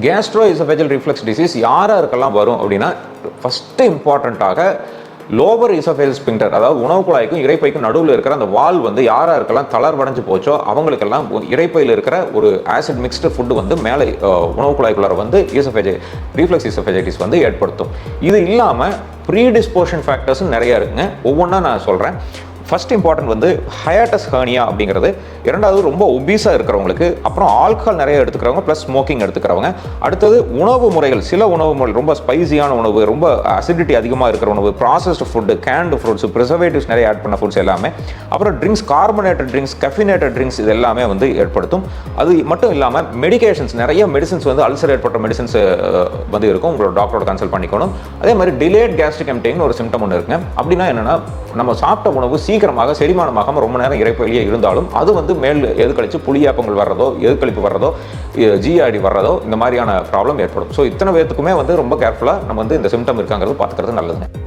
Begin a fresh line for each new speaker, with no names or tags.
Castro oesophageal reflex disease யாருக்கெல்லாம் வரும் அப்படின்னா, ஃபஸ்ட்டு இம்பார்ட்டண்ட்டாக லோவர் இசோஃபேஜியல் ஸ்பிங்டர், அதாவது உணவு குழாய்க்கும் இரைப்பைக்கும் நடுவில் இருக்கிற அந்த வால் வந்து யாருக்கெல்லாம் தளர்வடைஞ்சு போச்சோ அவங்களுக்கெல்லாம் இரைப்பையில் இருக்கிற ஒரு ஆசிட் மிக்ஸ்டு ஃபுட்டு வந்து மேலே உணவு குழாய்க்குள்ளார வந்து ரிஃப்ளெக்ஸ் இசோஃபேஜைட்டிஸ் வந்து ஏற்படுத்தும். இது இல்லாமல் ப்ரீடிஸ்போஷன் ஃபேக்டர்ஸும் நிறையா இருக்குங்க. ஒவ்வொன்றா நான் சொல்கிறேன். ஃபர்ஸ்ட் இம்பார்ட்டன்ட் வந்து ஹயாட்டஸ் ஹர்னியா அப்படிங்கிறது. இரண்டாவது ரொம்ப ஒபீஸாக இருக்கிறவங்களுக்கு, அப்புறம் ஆல்கஹால் நிறைய எடுத்துக்கிறவங்க ப்ளஸ் ஸ்மோக்கிங் எடுத்துக்கிறவங்க. அடுத்தது உணவு முறைகள், சில உணவு முறைகள் ரொம்ப ஸ்பைசியான உணவு, ரொம்ப அசிடிட்டி அதிகமாக இருக்கிற உணவு, processed food, canned fruits, preservatives நிறைய ஆட் பண்ண ஃபுட்ஸ் எல்லாமே, அப்புறம் ட்ரிங்க்ஸ், கார்பனேட்டட் ட்ரிங்க்ஸ், கஃபினேட்டட் ட்ரிங்க்ஸ், இது எல்லாமே வந்து ஏற்படுத்தும். அது மட்டும் இல்லாமல் மெடிகேஷன்ஸ், நிறைய மெடிசன்ஸ் வந்து அல்சர் ஏற்பட்ட மெடிசன்ஸ் வந்து இருக்கும். உங்களோட டாக்டரோட கன்சல்ட் பண்ணிக்கணும். அதே மாதிரி டிலேட் கேஸ்ட்ரிக் எம்ப்டிங்னு ஒரு சிம்டம் ஒன்று இருக்குங்க. அப்படின்னா என்னென்னா, நம்ம சாப்பிட்ட உணவு சீக்கிரமாக செரிமானமாகாமல் ரொம்ப நேரம் இரைப்பையிலேயே இருந்தாலும் அது வந்து மேல் எதுக்கழிச்சு புளியாப்பங்கள் வர்றதோ, எதுக்கழிப்பு வர்றதோ, ஜிஆர்டி வர்றதோ, இந்த மாதிரியான ப்ராப்ளம் ஏற்படும். ஸோ இத்தனை பேத்துக்குமே வந்து ரொம்ப கேர்ஃபுல்லாக நம்ம வந்து இந்த சிம்டம் இருக்காங்கிறது பார்த்துக்கிறது நல்லதுங்க.